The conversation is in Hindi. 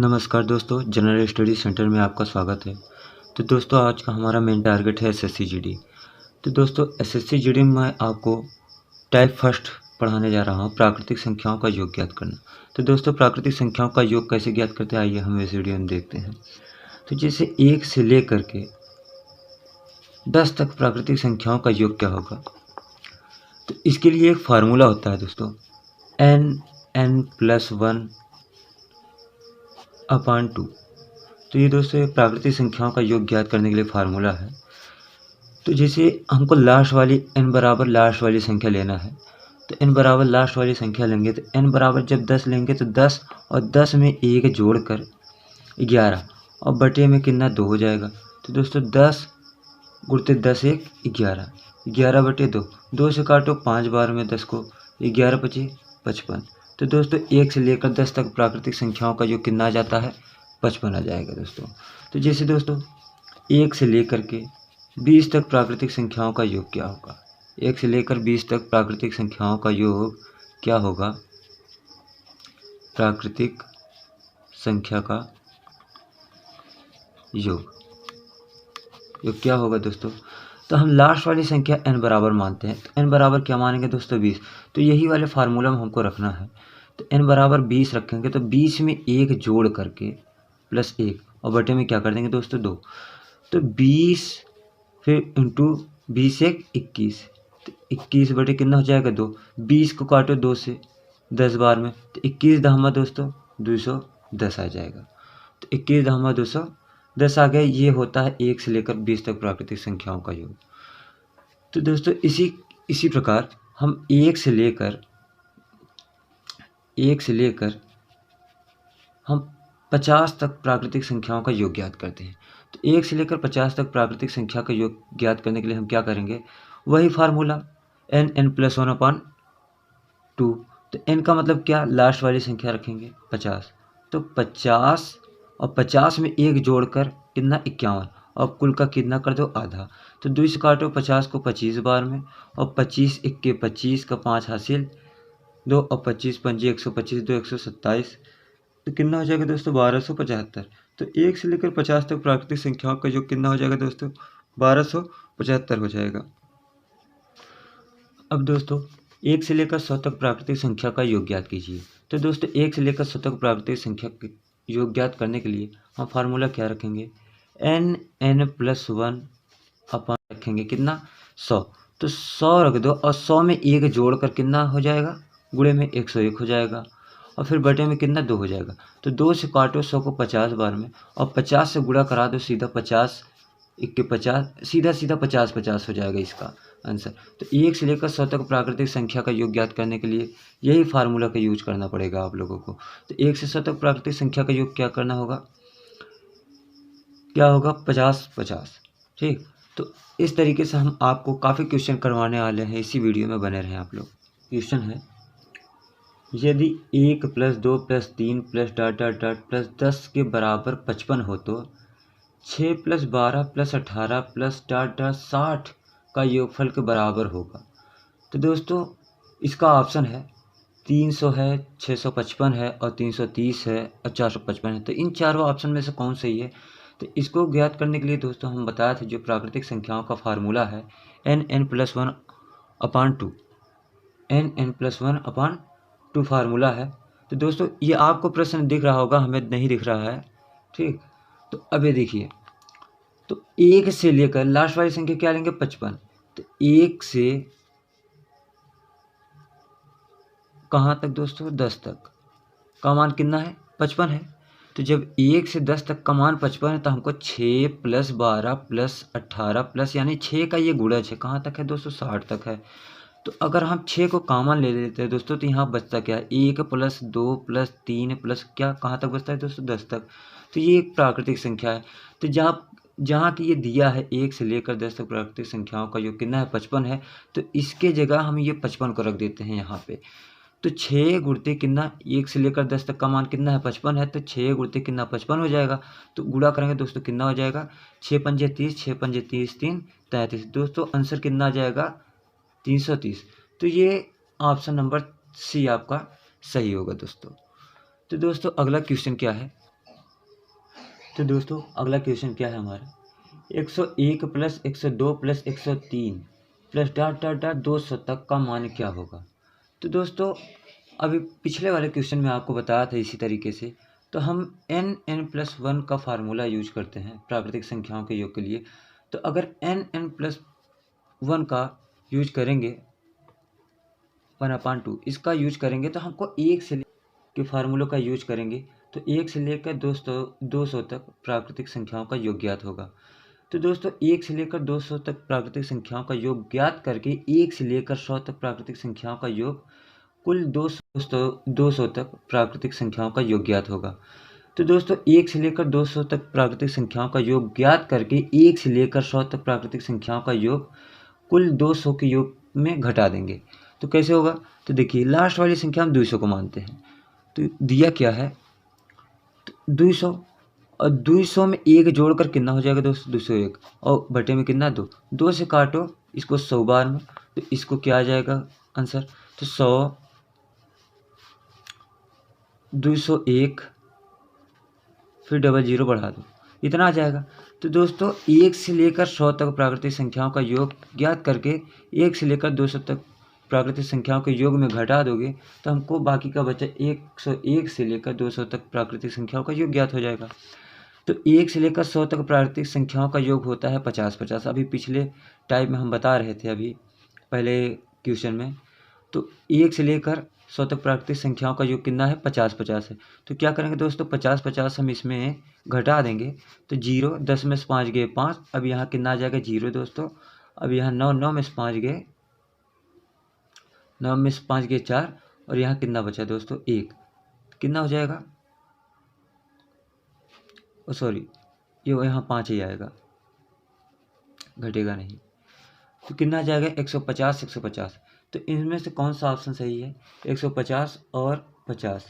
नमस्कार दोस्तों, जनरल स्टडी सेंटर में आपका स्वागत है। तो दोस्तों, आज का हमारा मेन टारगेट है एसएससी जीडी। तो दोस्तों, एसएससी जीडी में मैं आपको टाइप फर्स्ट पढ़ाने जा रहा हूँ, प्राकृतिक संख्याओं का योग ज्ञात करना। तो दोस्तों, प्राकृतिक संख्याओं का योग कैसे ज्ञात करते हैं, आइए हम इस वीडियो में देखते हैं। तो जैसे 1 से लेकर के 10 तक प्राकृतिक संख्याओं का योग क्या होगा, तो इसके लिए एक फार्मूला होता है दोस्तों, n+1/2। तो ये दोस्तों प्राकृतिक संख्याओं का योग ज्ञात करने के लिए फार्मूला है। तो जैसे हमको लास्ट वाली n बराबर लास्ट वाली संख्या लेना है, तो n बराबर लास्ट वाली संख्या लेंगे तो n बराबर जब 10 लेंगे तो 10 और 10 में 1 जोड़कर 11 और बटे में कितना 2 हो जाएगा। तो दोस्तों 10 गुणित 10 1 11, 11 बटे 2, 2 से काटो 5 बार में 10 को, 11 पचे 55। तो दोस्तों 1 से लेकर 10 तक प्राकृतिक संख्याओं का योग कितना आ जाता है, 55 आ जाएगा दोस्तों। तो जैसे दोस्तों 1 से लेकर के 20 तक प्राकृतिक संख्याओं का योग क्या होगा, 1 से लेकर 20 तक प्राकृतिक संख्याओं का योग क्या होगा, प्राकृतिक संख्या का योग क्या होगा दोस्तों। तो हम लास्ट वाली संख्या n बराबर मानते हैं, तो n बराबर क्या मानेंगे दोस्तों 20। तो यही वाले फार्मूला में हमको रखना है। तो n बराबर 20 रखेंगे तो 20 में 1 जोड़ करके प्लस 1 और बटे में क्या कर देंगे दोस्तों 2। तो 20 फिर इंटू 20 1 21, तो 21 बटे कितना हो जाएगा 2। 20 को काटो 2 से 10 बार में, तो 21 दहमा दोस्तों 210 आ जाएगा। तो 21 दहमा 210 आ गया। ये होता है 1 से लेकर 20 तक प्राकृतिक संख्याओं का योग। तो दोस्तों इसी प्रकार हम 1 से लेकर हम 50 तक प्राकृतिक संख्याओं का योग ज्ञात करते हैं। तो 1 से लेकर 50 तक प्राकृतिक संख्या का योग ज्ञात करने के लिए हम क्या करेंगे, वही फार्मूला n+1/2। तो n का मतलब क्या, लास्ट वाली संख्या रखेंगे 50। तो 50 और 50 में 1 जोड़कर कितना 51 और कुल का कितना कर दो आधा। तो 2 से काटो 50 को 25 बार में और 25 1 25 का 5 हासिल 2 और 25 पंजे 125 2 127। तो कितना हो जाएगा दोस्तों 1275। तो 1 से लेकर 50 तक प्राकृतिक संख्याओं का योग कितना हो जाएगा दोस्तों, 1275 हो जाएगा। अब दोस्तों 1 से लेकर 100 तक प्राकृतिक संख्या का योग ज्ञात कीजिए। तो दोस्तों 1 से लेकर 100 तक प्राकृतिक संख्या के योग ज्ञात करने के लिए हम फार्मूला क्या रखेंगे, n+1 अपन रखेंगे कितना 100। तो 100 रख दो और 100 में 1 जोड़कर कितना हो जाएगा, गुणे में 101 हो जाएगा और फिर बटे में कितना 2 हो जाएगा। तो 2 से काटो 100 को 50 बार में और 50 से गुणा करा दो, सीधा 50 1 50, सीधा 50 50 हो जाएगा इसका आंसर। तो 1 से लेकर 100 तक प्राकृतिक संख्या का योग ज्ञात करने के लिए यही फार्मूला का यूज करना पड़ेगा आप लोगों को। तो 1 से 100 तक प्राकृतिक संख्या का योग क्या करना होगा, क्या होगा 50 50। ठीक, तो इस तरीके से हम आपको काफ़ी क्वेश्चन करवाने वाले हैं, इसी वीडियो में बने रहें आप लोग। क्वेश्चन है, यदि 1 + 2 + 3 + डॉट डॉट डॉट प्लस 10 के बराबर 55 हो तो 6 + 12 + 18 + डॉट डॉट 60 का योगफल के बराबर होगा। तो दोस्तों इसका ऑप्शन है 300 है, 655 है और 330 है और 455 है। तो इन चारों ऑप्शन में से कौन सही है, तो इसको ज्ञात करने के लिए दोस्तों हम बताए थे जो प्राकृतिक संख्याओं का फार्मूला है n+1/2, n+1/2 फार्मूला है। तो दोस्तों ये आपको प्रश्न दिख रहा होगा, हमें नहीं दिख रहा है। ठीक, तो अब ये देखिए, तो 1 से लेकर लास्ट वाली संख्या क्या लेंगे 55। तो 1 से कहाँ तक दोस्तों 10 तक का मान कितना है 55 है। तो जब 1 से 10 तक का मान 55 है तो हमको 6 + 12 + 18 प्लस यानी 6 का ये गुणज है, कहाँ तक है दोस्तों 60 तक है। तो अगर हम 6 को कॉमन ले लेते हैं दोस्तों तो यहाँ बचता क्या है 1 + 2 + 3 प्लस क्या कहाँ तक बचता है दोस्तों 10 तक। तो ये एक प्राकृतिक संख्या है। तो जहाँ जहाँ की ये दिया है 1 से लेकर 10 तक प्राकृतिक संख्याओं का योग कितना है 55 है, तो इसके जगह हम ये 55 को रख देते हैं यहाँ पे। तो 6 गुणित कितना 1 से लेकर 10 तक का मान कितना है 55 है, तो 6 गुणित कितना 55 हो जाएगा। तो गुणा करेंगे दोस्तों कितना हो जाएगा 6 पंजे 30, 6 पंजे 30 3 33। दोस्तों आंसर कितना आ जाएगा 330। तो ये ऑप्शन नंबर सी आपका सही होगा दोस्तों। तो दोस्तों अगला क्वेश्चन क्या है, तो दोस्तों अगला क्वेश्चन क्या है हमारा, 101 plus 102 plus 103 plus dot dot dot 200 तक का मान क्या होगा। तो दोस्तों अभी पिछले वाले क्वेश्चन में आपको बताया था इसी तरीके से, तो हम n+1 का फार्मूला यूज करते हैं प्राकृतिक संख्याओं के योग के लिए। तो अगर n+1 का यूज करेंगे 1/2 इसका यूज करेंगे तो हमको एक से के फार्मूलों का यूज करेंगे तो 1 से लेकर 200 तक प्राकृतिक संख्याओं का योग ज्ञात होगा। तो दोस्तों 1 से लेकर 200 तक प्राकृतिक संख्याओं का योग ज्ञात करके 1 से लेकर 100 तक प्राकृतिक संख्याओं का योग कुल 200 तक प्राकृतिक संख्याओं का योग ज्ञात होगा। तो दोस्तों 1 से लेकर 200 तक प्राकृतिक संख्याओं का योग ज्ञात करके 1 से लेकर 100 तक प्राकृतिक संख्याओं का योग कुल 200 के योग में घटा देंगे। तो कैसे होगा, तो देखिए लास्ट वाली संख्या हम 200 को मानते हैं, तो दिया क्या है, तो 200 और 200 में 1 जोड़कर कितना हो जाएगा दोस्तों 201 और बटे में कितना 2 से काटो इसको 100 बार में, तो इसको क्या आ जाएगा आंसर, तो 100 201 फिर डबल जीरो बढ़ा दो इतना आ जाएगा। तो दोस्तों 1 से लेकर 100 तक प्राकृतिक संख्याओं का योग ज्ञात करके 1 से लेकर 200 तक प्राकृतिक संख्याओं के योग में घटा दोगे तो हमको बाकी का बचा 101 से लेकर 200 तक प्राकृतिक संख्याओं का योग ज्ञात हो जाएगा। तो 1 से लेकर 100 तक प्राकृतिक संख्याओं का योग होता है 50-50। अभी पिछले टाइप में हम बता रहे थे अभी पहले क्वेश्चन में, तो 1 से लेकर 100 तक प्राकृतिक संख्याओं का योग कितना है 50-50 है। तो क्या करेंगे दोस्तों 50-50 हम इसमें घटा देंगे तो 0 10 में से 5 गए 5, अब यहाँ कितना आ जाएगा 0 दोस्तों, अब यहाँ 9 में से 5 गए 9 में से 5 गए 4 और यहाँ कितना बचा दोस्तों 1, कितना हो जाएगा, ओ सॉरी ये यहाँ 5 ही आएगा घटेगा नहीं, तो कितना आ जाएगा 150 150। तो इनमें से कौन सा ऑप्शन सही है 150 और 50,